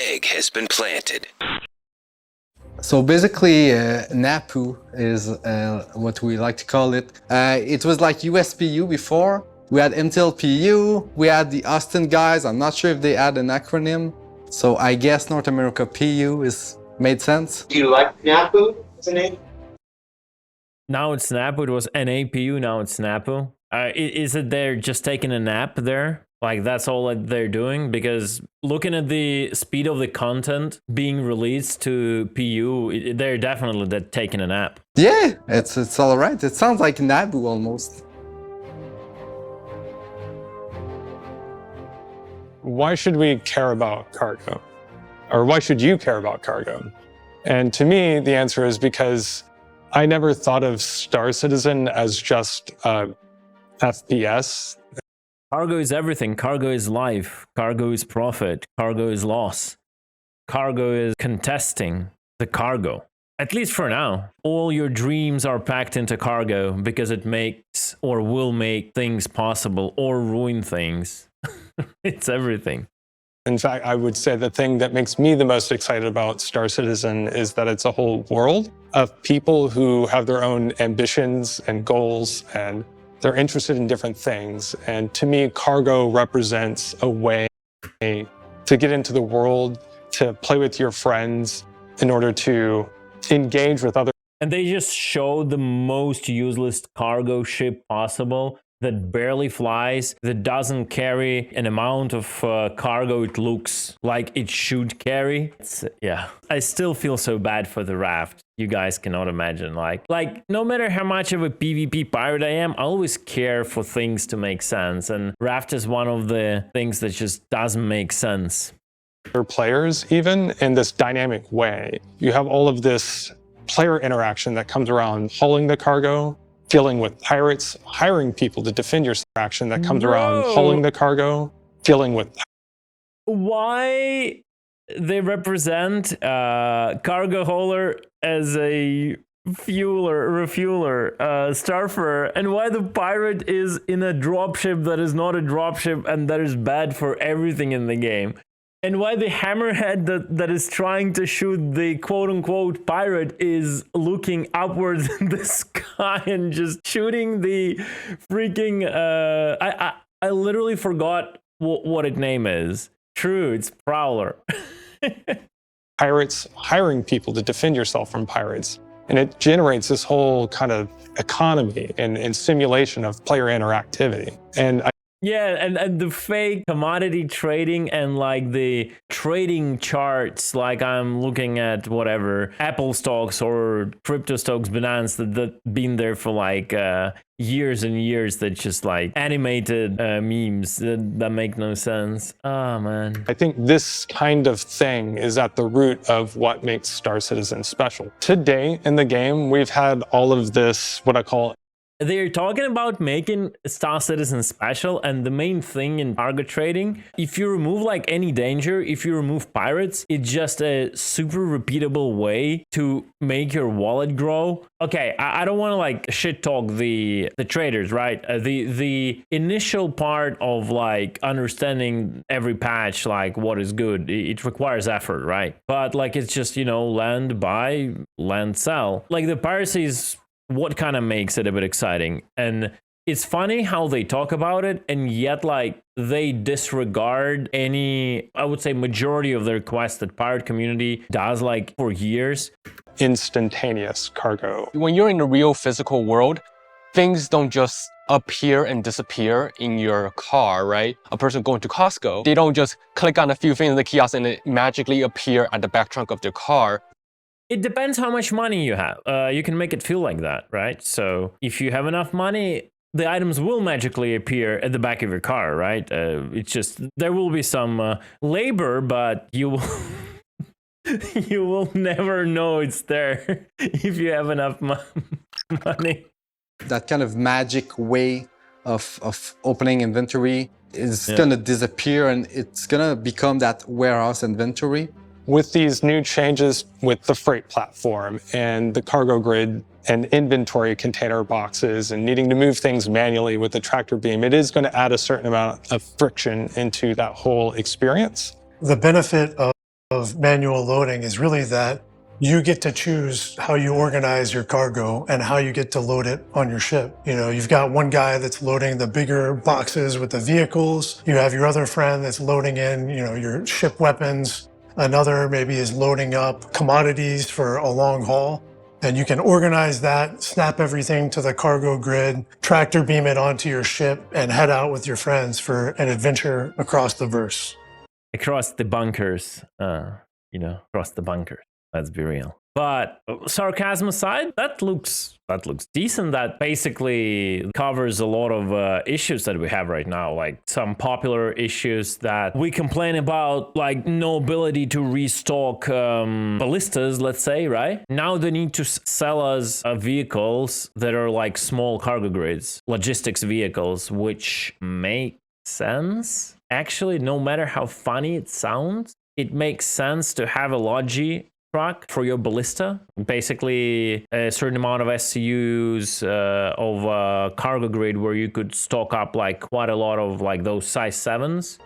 egg has been planted. So basically, NAPU is what we like to call it. It was like USPU before. We had Intel PU, we had the Austin guys. I'm not sure if they had an acronym. So I guess North America PU made sense. Do you like NAPU as a name? Now it's NAPU. It was NAPU, now it's NAPU. Is it they're just taking a nap there? Like that's all that they're doing? Because looking at the speed of the content being released to PU, they're definitely taking a nap. Yeah, it's all right. It sounds like NABU almost. Why should we care about cargo? Or why should you care about cargo? And to me, the answer is because I never thought of Star Citizen as just FPS. Cargo is everything. Cargo is life. Cargo is profit. Cargo is loss. Cargo is contesting the cargo. At least for now. All your dreams are packed into cargo because it makes or will make things possible or ruin things. It's everything. In fact, I would say the thing that makes me the most excited about Star Citizen is that it's a whole world of people who have their own ambitions and goals, and they're interested in different things. And to me, cargo represents a way to get into the world, to play with your friends in order to engage with others. And they just showed the most useless cargo ship possible that barely flies, that doesn't carry an amount of cargo it looks like it should carry. Yeah, I still feel so bad for the raft. You guys cannot imagine. Like no matter how much of a PvP pirate I am, I always care for things to make sense. And raft is one of the things that just doesn't make sense. For players, even in this dynamic way, you have all of this player interaction that comes around hauling the cargo, dealing with pirates, hiring people to defend your action that comes around hauling the cargo, dealing with... Why they represent cargo hauler as a refueler, starfarer, and why the pirate is in a dropship that is not a dropship and that is bad for everything in the game. And why the hammerhead that is trying to shoot the quote-unquote pirate is looking upwards in the sky and just shooting the freaking... I literally forgot what its name is. True, it's Prowler. Pirates hiring people to defend yourself from pirates. And it generates this whole kind of economy and simulation of player interactivity. And yeah, and the fake commodity trading and like the trading charts, like I'm looking at whatever, Apple stocks or crypto stocks, Binance, that been there for like years and years, that just like animated memes that make no sense. Oh, man. I think this kind of thing is at the root of what makes Star Citizen special. Today in the game, we've had all of this, what I call... They're talking about making Star Citizen special, and the main thing in cargo trading, if you remove like any danger, if you remove pirates, it's just a super repeatable way to make your wallet grow. Okay, I don't want to like shit talk the traders, right? The initial part of like understanding every patch, like what is good, it requires effort, right? But like it's just, you know, land, buy, land, sell. Like the piracy is what kind of makes it a bit exciting. And it's funny how they talk about it, and yet like they disregard any, I would say, majority of the requests that pirate community does like for years. Instantaneous cargo. When you're in the real physical world, things don't just appear and disappear in your car, right? A person going to Costco, they don't just click on a few things in the kiosk and it magically appear at the back trunk of their car. It depends how much money you have. You can make it feel like that, right? So if you have enough money, the items will magically appear at the back of your car, right? It's just, there will be some labor, but you will, you will never know it's there if you have enough money. That kind of magic way of opening inventory is gonna disappear, and it's gonna become that warehouse inventory. With these new changes with the freight platform and the cargo grid and inventory container boxes and needing to move things manually with the tractor beam, it is going to add a certain amount of friction into that whole experience. The benefit of of manual loading is really that you get to choose how you organize your cargo and how you get to load it on your ship. You know, you've got one guy that's loading the bigger boxes with the vehicles. You have your other friend that's loading in, you know, your ship weapons. Another maybe is loading up commodities for a long haul. And you can organize that, snap everything to the cargo grid, tractor beam it onto your ship, and head out with your friends for an adventure across the verse. Across the bunkers, across the bunkers. Let's be real. But sarcasm aside, that looks decent. That basically covers a lot of issues that we have right now, like some popular issues that we complain about, like no ability to restock ballistas, let's say, right? Now they need to sell us vehicles that are like small cargo grids, logistics vehicles, which make sense. Actually, no matter how funny it sounds, it makes sense to have a logi truck for your ballista, basically a certain amount of SCUs of a cargo grid where you could stock up like quite a lot of like those size 7s.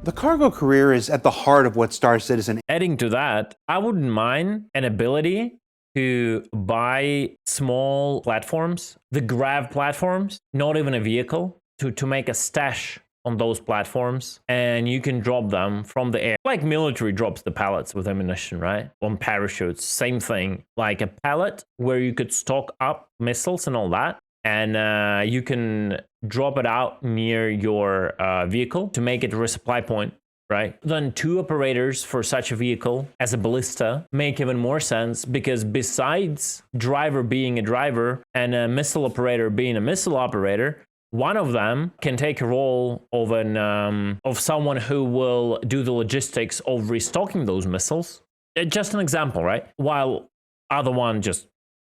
The cargo career is at the heart of what Star Citizen. Adding to that, I wouldn't mind an ability to buy small platforms, the grav platforms, not even a vehicle, to make a stash on those platforms, and you can drop them from the air. Like military drops the pallets with ammunition, right? On parachutes, same thing. Like a pallet where you could stock up missiles and all that, and you can drop it out near your vehicle to make it a resupply point, right? Then 2 operators for such a vehicle as a ballista make even more sense, because besides driver being a driver and a missile operator being a missile operator, one of them can take a role of someone who will do the logistics of restocking those missiles. Just an example, right? While other one just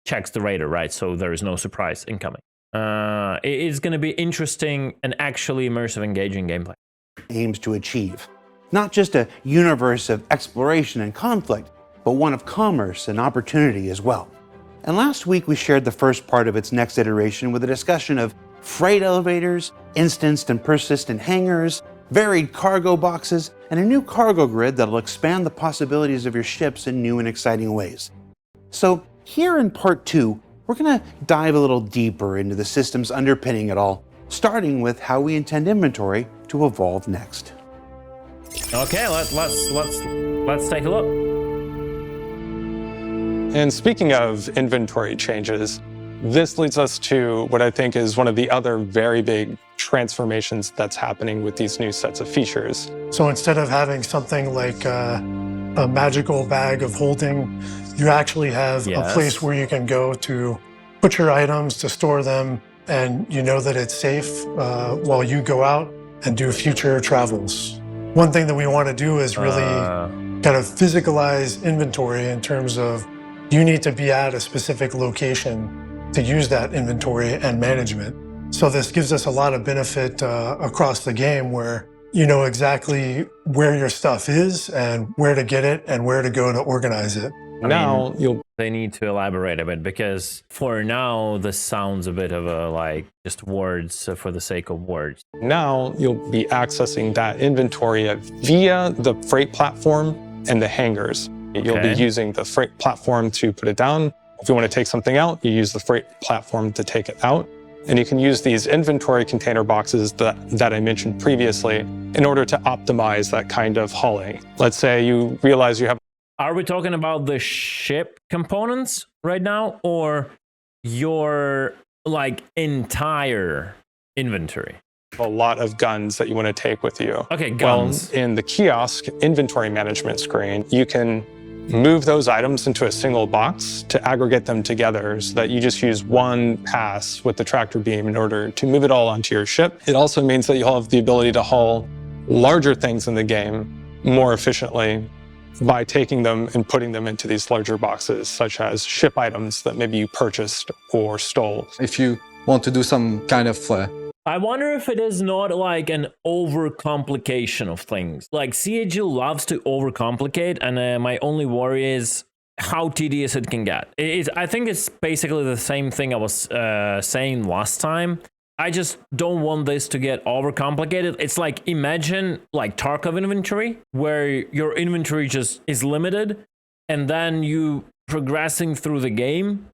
checks the radar, right? So there is no surprise incoming. It's going to be interesting and actually immersive, engaging gameplay. Aims to achieve. Not just a universe of exploration and conflict, but one of commerce and opportunity as well. And last week we shared the first part of its next iteration with a discussion of freight elevators, instanced and persistent hangars, varied cargo boxes, and a new cargo grid that'll expand the possibilities of your ships in new and exciting ways. So here in part 2, we're going to dive a little deeper into the systems underpinning it all, starting with how we intend inventory to evolve next. Okay, let's take a look. And speaking of inventory changes, this leads us to what I think is one of the other very big transformations that's happening with these new sets of features. So instead of having something like a magical bag of holding, you actually have a place where you can go to put your items, to store them, and you know that it's safe while you go out and do future travels. One thing that we want to do is really kind of physicalize inventory in terms of you need to be at a specific location to use that inventory and management. So this gives us a lot of benefit across the game, where you know exactly where your stuff is and where to get it and where to go to organize it. Now they need to elaborate a bit, because for now this sounds a bit of a like just words for the sake of words. Now you'll be accessing that inventory via the freight platform and the hangars. You'll be using the freight platform to put it down. If you want to take something out, you use the freight platform to take it out. And you can use these inventory container boxes that I mentioned previously in order to optimize that kind of hauling. Let's say you realize you have... Are we talking about the ship components right now, or your like entire inventory? A lot of guns that you want to take with you. Okay, guns. Well, in the kiosk inventory management screen, you can move those items into a single box to aggregate them together so that you just use one pass with the tractor beam in order to move it all onto your ship. It also means that you'll have the ability to haul larger things in the game more efficiently by taking them and putting them into these larger boxes, such as ship items that maybe you purchased or stole. If you want to do some kind of I wonder if it is not like an overcomplication of things. Like CAG loves to overcomplicate, and my only worry is how tedious it can get. I think it's basically the same thing I was saying last time. I just don't want this to get overcomplicated. It's like, imagine like Tarkov inventory, where your inventory just is limited, and then you progressing through the game,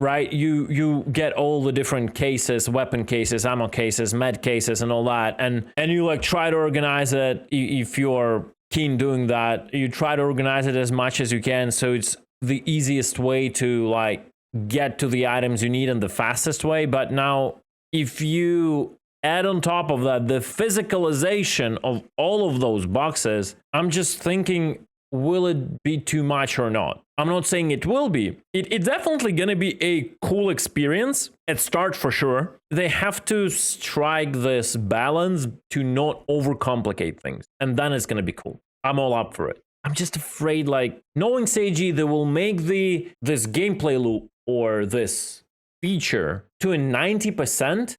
right? You get all the different cases, weapon cases, ammo cases, med cases, and all that, and you like try to organize it. If you're keen doing that, you try to organize it as much as you can, so it's the easiest way to like get to the items you need and the fastest way. But now, if you add on top of that the physicalization of all of those boxes, I'm just thinking, will it be too much or not? I'm not saying it will be. It's definitely going to be a cool experience at start for sure. They have to strike this balance to not overcomplicate things, and then it's going to be cool. I'm all up for it. I'm just afraid, like, knowing Seiji, they will make this gameplay loop or this feature to a 90%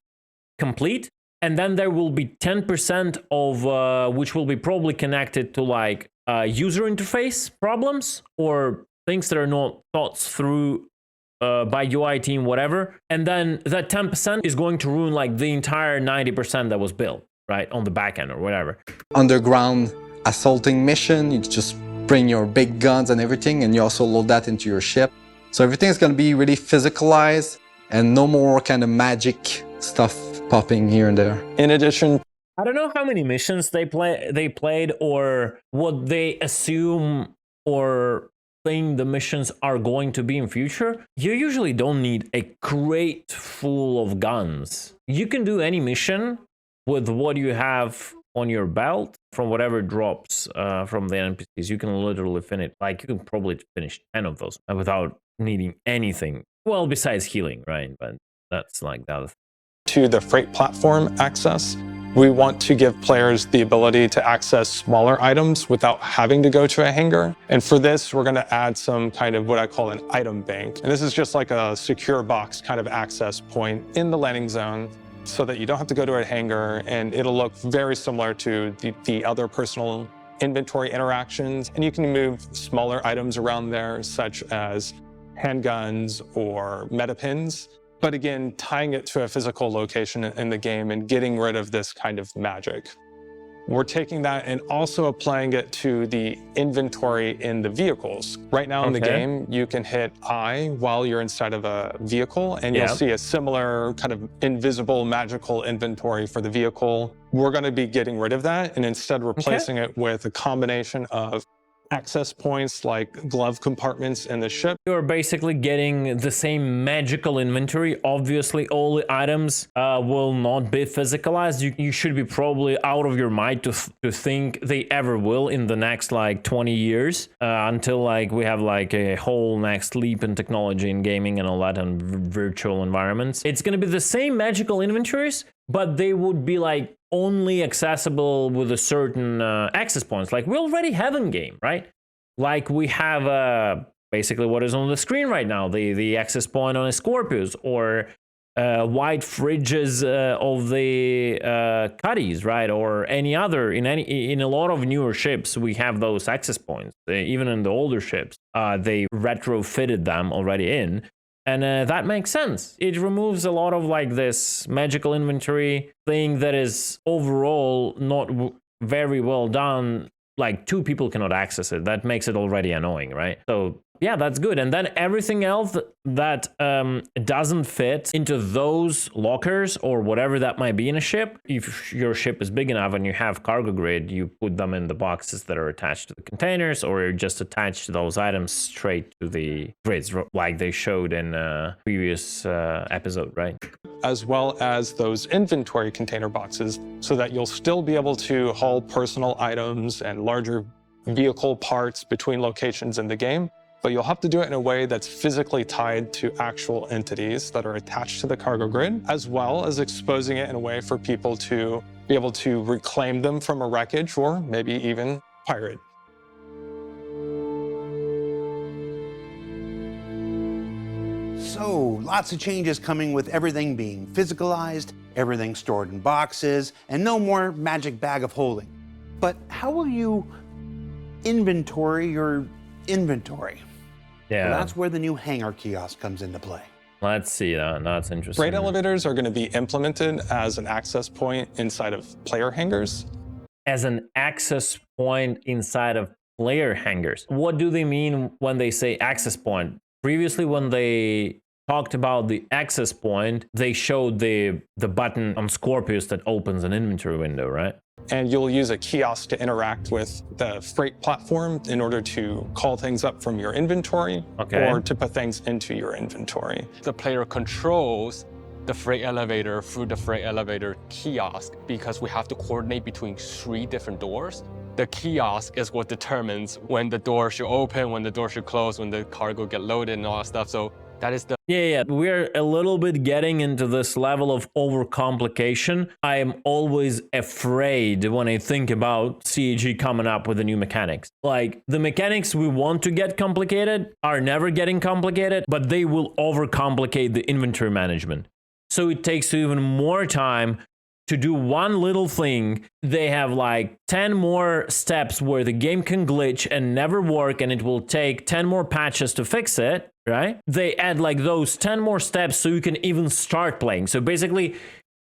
complete, and then there will be 10% of which will be probably connected to like user interface problems or things that are not thought through by UI team, whatever. And then that 10% is going to ruin like the entire 90% that was built, right, on the back end or whatever. Underground assaulting mission, you just bring your big guns and everything, and you also load that into your ship. So everything is going to be really physicalized, and no more kind of magic stuff popping here and there. In addition, I don't know how many missions they played, or what they assume or think the missions are going to be in future. You usually don't need a crate full of guns. You can do any mission with what you have on your belt from whatever drops from the NPCs. You can literally finish, like, you can probably finish 10 of those without needing anything. Well, besides healing, right? But that's like the other thing. To the freight platform access, we want to give players the ability to access smaller items without having to go to a hangar. And for this, we're going to add some kind of what I call an item bank. And this is just like a secure box kind of access point in the landing zone, so that you don't have to go to a hangar, and it'll look very similar to the other personal inventory interactions. And you can move smaller items around there, such as handguns or meta pins. But again, tying it to a physical location in the game and getting rid of this kind of magic. We're taking that and also applying it to the inventory in the vehicles. Right now in the game, you can hit I while you're inside of a vehicle, and you'll see a similar kind of invisible magical inventory for the vehicle. We're going to be getting rid of that and instead replacing it with a combination of access points like glove compartments in the ship. You're basically getting the same magical inventory. Obviously, all the items will not be physicalized. You should be probably out of your mind to think they ever will in the next like 20 years until like we have like a whole next leap in technology in gaming and all that, and virtual environments. It's going to be the same magical inventories, but they would be like only accessible with a certain access points, like we already have in game, right? Like we have basically what is on the screen right now, the access point on a Scorpius, or wide fridges of the Cuddies, right? Or any other, in a lot of newer ships, we have those access points. Even in the older ships, they retrofitted them already in. And that makes sense. It removes a lot of like this magical inventory thing that is overall not very well done. Like 2 people cannot access it. That makes it already annoying, right? So yeah, that's good. And then everything else that doesn't fit into those lockers or whatever that might be in a ship, if your ship is big enough and you have cargo grid, you put them in the boxes that are attached to the containers, or just attach those items straight to the grids, like they showed in a previous episode, right? As well as those inventory container boxes, so that you'll still be able to haul personal items and larger vehicle parts between locations in the game. But you'll have to do it in a way that's physically tied to actual entities that are attached to the cargo grid, as well as exposing it in a way for people to be able to reclaim them from a wreckage, or maybe even pirate. So, lots of changes coming with everything being physicalized, everything stored in boxes, and no more magic bag of holding. But how will you inventory your inventory? Yeah. Well, that's where the new Hangar Kiosk comes into play. Let's see that. That's interesting. Freight elevators are going to be implemented as an access point inside of player hangars. As an access point inside of player hangars. What do they mean when they say access point? Previously, when they talked about the access point, they showed the button on Scorpius that opens an inventory window, right? And you'll use a kiosk to interact with the freight platform in order to call things up from your inventory or to put things into your inventory. The player controls the freight elevator through the freight elevator kiosk because we have to coordinate between 3 different doors. The kiosk is what determines when the door should open, when the door should close, when the cargo get loaded and all that stuff. So that is the... Yeah, we're a little bit getting into this level of overcomplication. I am always afraid when I think about CAG coming up with the new mechanics. Like, the mechanics we want to get complicated are never getting complicated, but they will overcomplicate the inventory management. So it takes even more time to do one little thing. They have like 10 more steps where the game can glitch and never work, and it will take 10 more patches to fix it, right? They add like those 10 more steps so you can even start playing. So basically,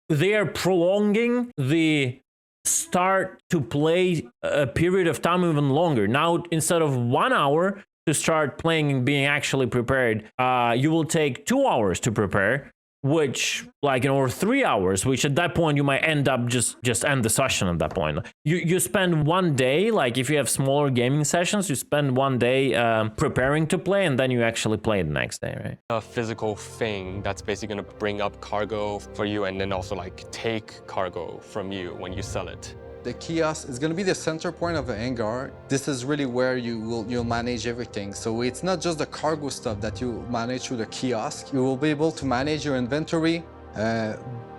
they are prolonging the start to play a period of time even longer. Now, instead of 1 hour to start playing and being actually prepared, you will take 2 hours to prepare, which or 3 hours, which at that point you might end up just end the session at that point. You spend 1 day, like if you have smaller gaming sessions, you spend 1 day preparing to play, and then you actually play the next day, right? A physical thing that's basically going to bring up cargo for you and then also like take cargo from you when you sell it. The kiosk is going to be the center point of the hangar. This is really where you'll manage everything. So it's not just the cargo stuff that you manage through the kiosk. You will be able to manage your inventory,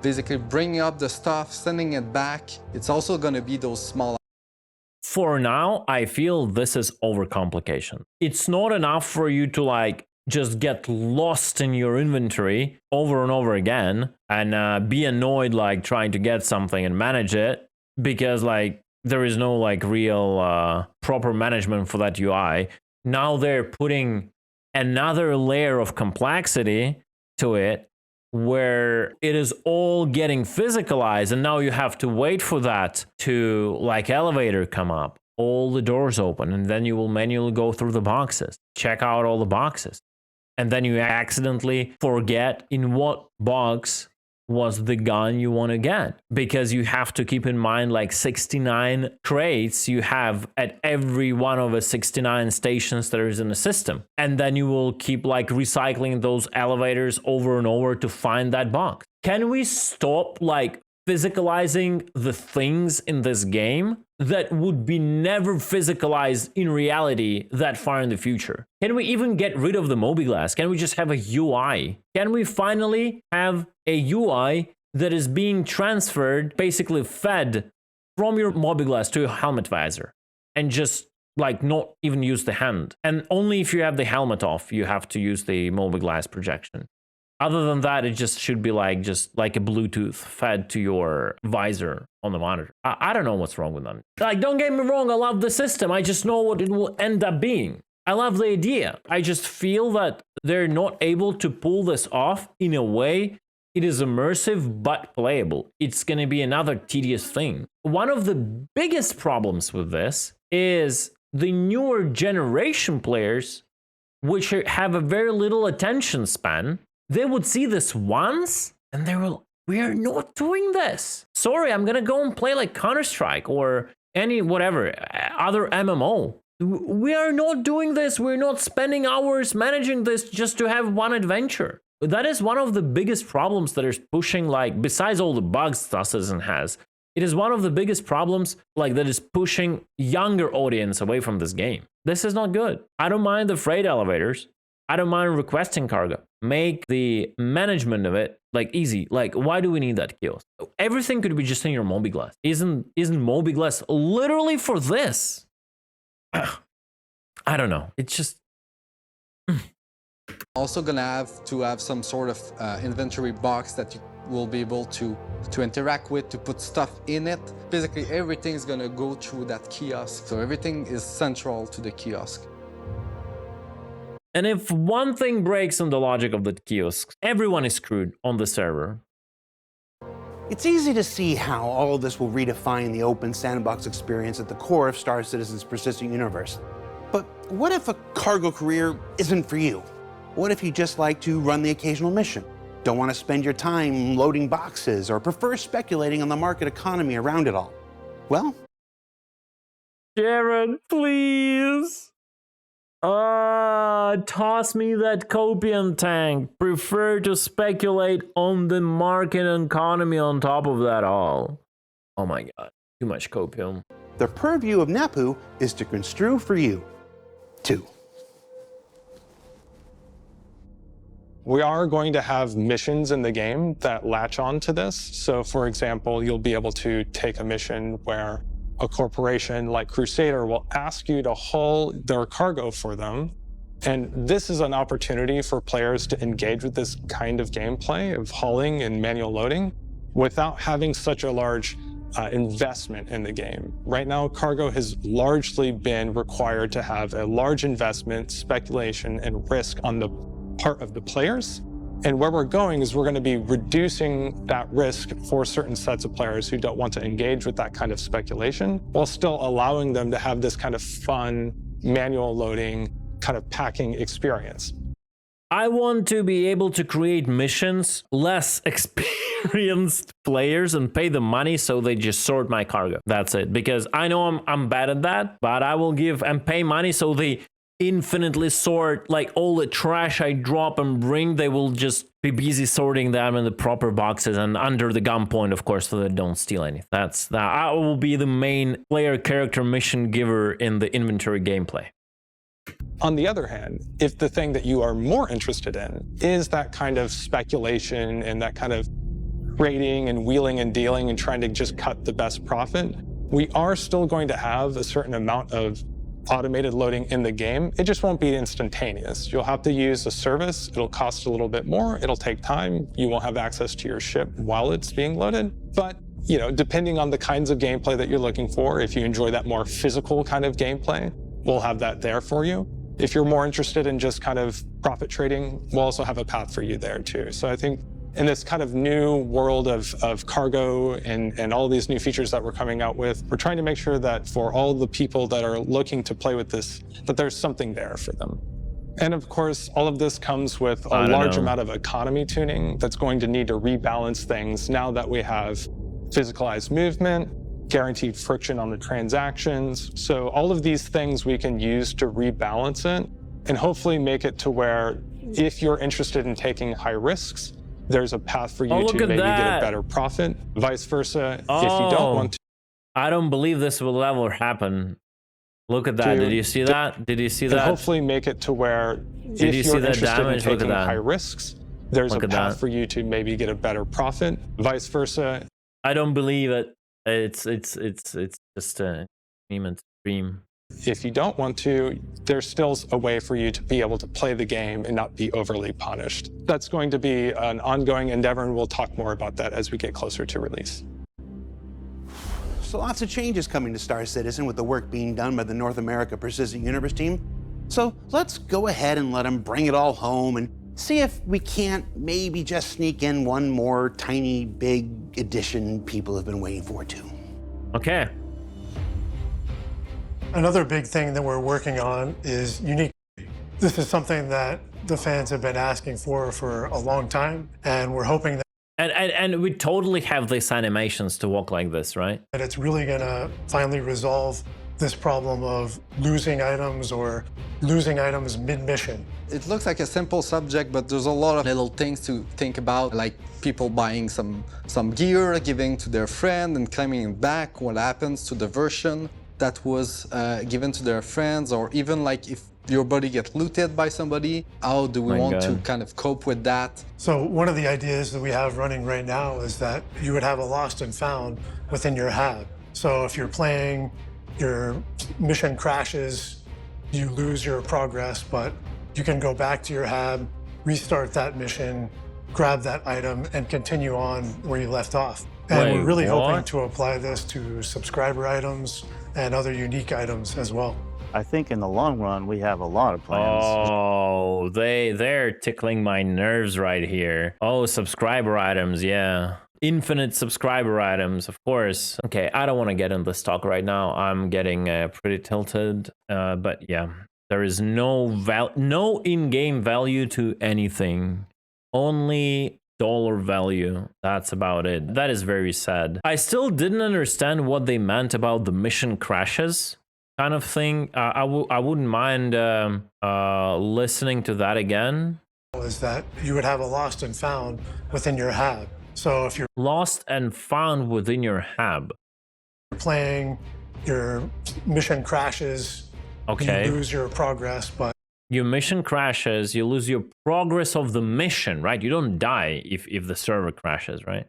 basically bringing up the stuff, sending it back. It's also going to be those small... For now, I feel this is overcomplication. It's not enough for you to just get lost in your inventory over and over again and be annoyed trying to get something and manage it, because there is no real proper management for that UI. Now they're putting another layer of complexity to it where it is all getting physicalized, and now you have to wait for that to elevator come up, all the doors open, and then you will manually go through the boxes, check out all the boxes, and then you accidentally forget in what box was the gun you want to get, because you have to keep in mind 69 crates you have at every one of the 69 stations that is in the system, and then you will keep recycling those elevators over and over to find that box. Can we stop physicalizing the things in this game that would be never physicalized in reality that far in the future? Can we even get rid of the mobiGlass? Can we just have a UI? Can we finally have a UI that is being transferred, basically fed from your mobiGlass to your helmet visor, and just not even use the hand? And only if you have the helmet off, you have to use the mobiGlass projection. Other than that, it just should be just like a Bluetooth fed to your visor on the monitor. I don't know what's wrong with them. Don't get me wrong, I love the system. I just know what it will end up being. I love the idea. I just feel that they're not able to pull this off in a way it is immersive but playable. It's going to be another tedious thing. One of the biggest problems with this is the newer generation players, which have a very little attention span. They would see this once and they will, we are not doing this. Sorry, I'm gonna go and play Counter-Strike or any whatever other MMO. We are not doing this. We're not spending hours managing this just to have one adventure. That is one of the biggest problems that is pushing, besides all the bugs Star Citizen has, it is one of the biggest problems that is pushing younger audience away from this game. This is not good. I don't mind the freight elevators. I don't mind requesting cargo. Make the management of it easy. Why do we need that kiosk? Everything could be just in your mobiGlass. Isn't mobiGlass literally for this? I don't know. It's just... Also gonna have to have some sort of inventory box that you will be able to interact with, to put stuff in it. Basically, everything is gonna go through that kiosk. So everything is central to the kiosk. And if one thing breaks on the logic of the kiosks, everyone is screwed on the server. It's easy to see how all of this will redefine the open sandbox experience at the core of Star Citizen's persistent universe. But what if a cargo career isn't for you? What if you just like to run the occasional mission? Don't want to spend your time loading boxes or prefer speculating on the market economy around it all? Well, Jared, please. Toss me that copium tank. Prefer to speculate on the market economy on top of that all. Oh my god, too much copium. the purview of NAPU is to construe for you, too. We are going to have missions in the game that latch on to this. So for example, you'll be able to take a mission where a corporation like Crusader will ask you to haul their cargo for them. And this is an opportunity for players to engage with this kind of gameplay of hauling and manual loading without having such a large investment in the game. Right now, cargo has largely been required to have a large investment, speculation, and risk on the part of the players. And where we're going is we're going to be reducing that risk for certain sets of players who don't want to engage with that kind of speculation, while still allowing them to have this kind of fun, manual loading, kind of packing experience. I want to be able to create missions, less experienced players, and pay them money so they just sort my cargo. That's it. Because I know I'm bad at that, but I will give and pay money so they infinitely sort like all the trash I drop and bring. They will just be busy sorting them in the proper boxes and under the gunpoint, of course, so they don't steal anything. That I will be the main player character mission giver in the inventory gameplay. On the other hand, if the thing that you are more interested in is that kind of speculation and that kind of trading and wheeling and dealing and trying to just cut the best profit, we are still going to have a certain amount of automated loading in the game. It just won't be instantaneous. You'll have to use a service. It'll cost a little bit more. It'll take time. You won't have access to your ship while it's being loaded. But, you know, depending on the kinds of gameplay that you're looking for, if you enjoy that more physical kind of gameplay, we'll have that there for you. If you're more interested in just kind of profit trading, we'll also have a path for you there too. So I think in this kind of new world of cargo and all these new features that we're coming out with, we're trying to make sure that for all the people that are looking to play with this, that there's something there for them. And of course, all of this comes with a large amount of economy tuning that's going to need to rebalance things now that we have physicalized movement, guaranteed friction on the transactions. So all of these things we can use to rebalance it and hopefully make it to where if you're interested in taking high risks, there's a path for you to maybe get a better profit, vice versa. If you don't want to. I don't believe this will ever happen. Look at that. Did you see that? Did you see that? Hopefully make it to where if you're interested in taking high risks, there's a path for you to maybe get a better profit, vice versa. I don't believe it. It's just a dream. If you don't want to, there's still a way for you to be able to play the game and not be overly punished. That's going to be an ongoing endeavor, and we'll talk more about that as we get closer to release. So lots of changes coming to Star Citizen with the work being done by the North America Persistent Universe team. So let's go ahead and let them bring it all home and see if we can't maybe just sneak in one more tiny, big addition people have been waiting for too. Okay. Another big thing that we're working on is unique. This is something that the fans have been asking for a long time, and we're hoping that and we totally have these animations to walk like this, right? that it's really gonna finally resolve this problem of losing items or losing items mid-mission. It looks like a simple subject, but there's a lot of little things to think about, like people buying some gear, giving to their friend and claiming it back. What happens to the version that was given to their friends, or even like if your body gets looted by somebody, how do we want to kind of cope with that? So one of the ideas that we have running right now is that you would have a lost and found within your hab. So if you're playing, your mission crashes, you lose your progress, but you can go back to your hab, restart that mission, grab that item, and continue on where you left off. And we're really hoping to apply this to subscriber items and other unique items as well. I think in the long run, we have a lot of plans. Oh, they're tickling my nerves right here. Oh, subscriber items, yeah. Infinite subscriber items, of course. Okay, I don't want to get in this talk right now. I'm getting pretty tilted. But yeah, there is no in-game value to anything. Only dollar value. That's about it. That is very sad. I still didn't understand what they meant about the mission crashes kind of thing. I wouldn't mind listening to that again. Is that you would have a lost and found within your hab. So if you're lost and found within your hab, playing, your mission crashes, okay, you lose your progress, but your mission crashes, you lose your progress of the mission, right? You don't die if the server crashes, right?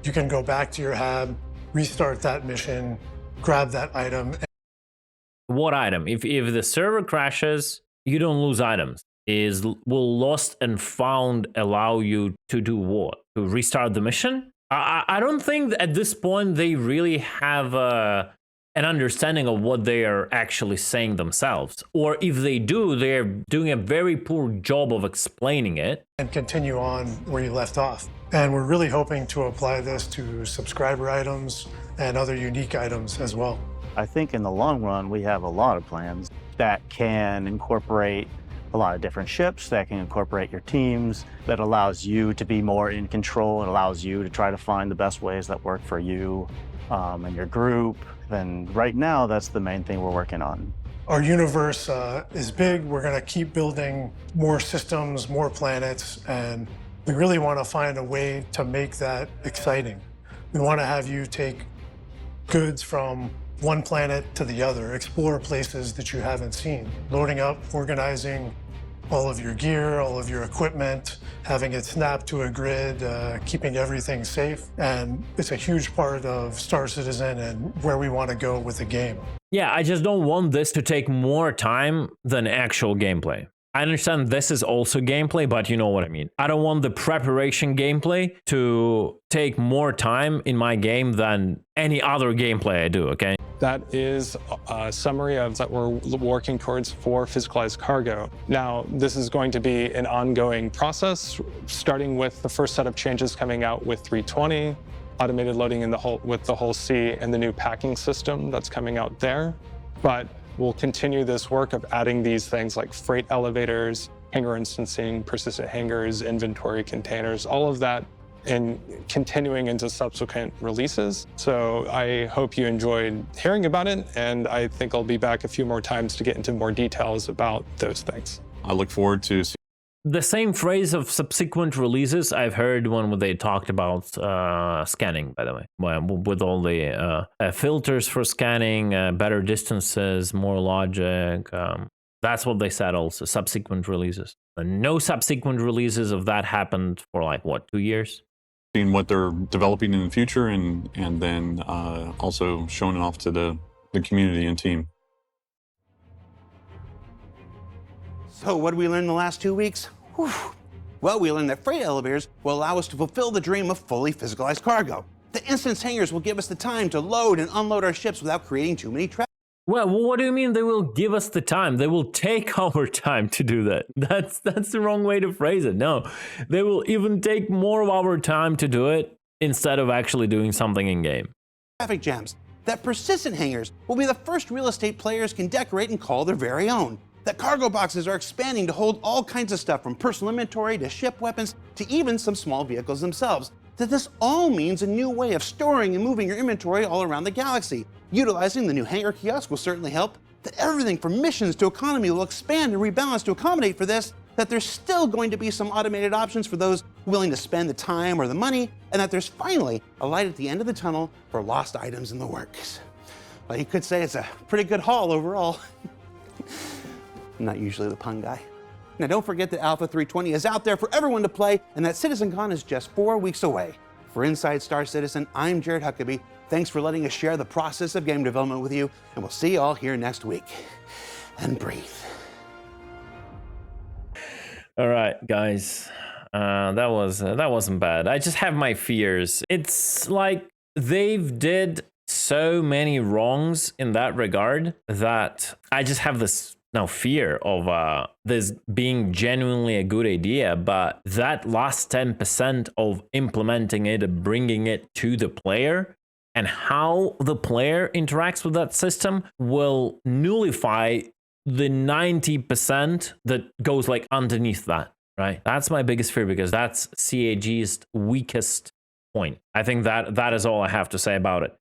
You can go back to your hab, restart that mission, grab that item. What item? If the server crashes, you don't lose items. Will lost and found allow you to do what? To restart the mission? I don't think at this point they really have an understanding of what they are actually saying themselves. Or if they do, they're doing a very poor job of explaining it. And continue on where you left off. And we're really hoping to apply this to subscriber items and other unique items as well. I think in the long run, we have a lot of plans that can incorporate a lot of different ships, that can incorporate your teams, that allows you to be more in control. It allows you to try to find the best ways that work for you and your group. And right now, that's the main thing we're working on. Our universe is big. We're going to keep building more systems, more planets, and we really want to find a way to make that exciting. We want to have you take goods from one planet to the other, explore places that you haven't seen, loading up, organizing all of your gear, all of your equipment, having it snapped to a grid, keeping everything safe. And it's a huge part of Star Citizen and where we want to go with the game. Yeah, I just don't want this to take more time than actual gameplay. I understand this is also gameplay, but you know what I mean. I don't want the preparation gameplay to take more time in my game than any other gameplay I do, okay? That is a summary of that we're working towards for physicalized cargo. Now, this is going to be an ongoing process, starting with the first set of changes coming out with 320, automated loading in with the whole C, and the new packing system that's coming out there. But we'll continue this work of adding these things like freight elevators, hangar instancing, persistent hangars, inventory containers, all of that, and continuing into subsequent releases. So I hope you enjoyed hearing about it, and I think I'll be back a few more times to get into more details about those things. I look forward to the same phrase of subsequent releases I've heard when they talked about scanning, by the way, with all the filters for scanning, better distances, more logic. That's what they said also, subsequent releases. No subsequent releases of that happened for like, what, 2 years? seeing what they're developing in the future and then also showing it off to the community and team. So what did we learn in the last 2 weeks? Whew. Well, we learned that freight elevators will allow us to fulfill the dream of fully physicalized cargo. The instance hangars will give us the time to load and unload our ships without creating too many traffic. Well, what do you mean they will give us the time? They will take our time to do that. That's the wrong way to phrase it. No, they will even take more of our time to do it instead of actually doing something in game. Traffic jams. That persistent hangars will be the first real estate players can decorate and call their very own. That cargo boxes are expanding to hold all kinds of stuff from personal inventory to ship weapons to even some small vehicles themselves. That this all means a new way of storing and moving your inventory all around the galaxy. Utilizing the new Hangar Kiosk will certainly help. That everything from missions to economy will expand and rebalance to accommodate for this. That there's still going to be some automated options for those willing to spend the time or the money. And that there's finally a light at the end of the tunnel for lost items in the works. Well, you could say it's a pretty good haul overall. I'm not usually the pun guy. Now don't forget that Alpha 320 is out there for everyone to play and that CitizenCon is just 4 weeks away. For Inside Star Citizen, I'm Jared Huckabee. Thanks for letting us share the process of game development with you, and we'll see you all here next week. And breathe. All right, guys, that wasn't bad. I just have my fears. It's like they've did so many wrongs in that regard that I just have this fear of this being genuinely a good idea, but that last 10% of implementing it and bringing it to the player and how the player interacts with that system will nullify the 90% that goes like underneath that, right? That's my biggest fear, because that's CAG's weakest point. I think that is all I have to say about it.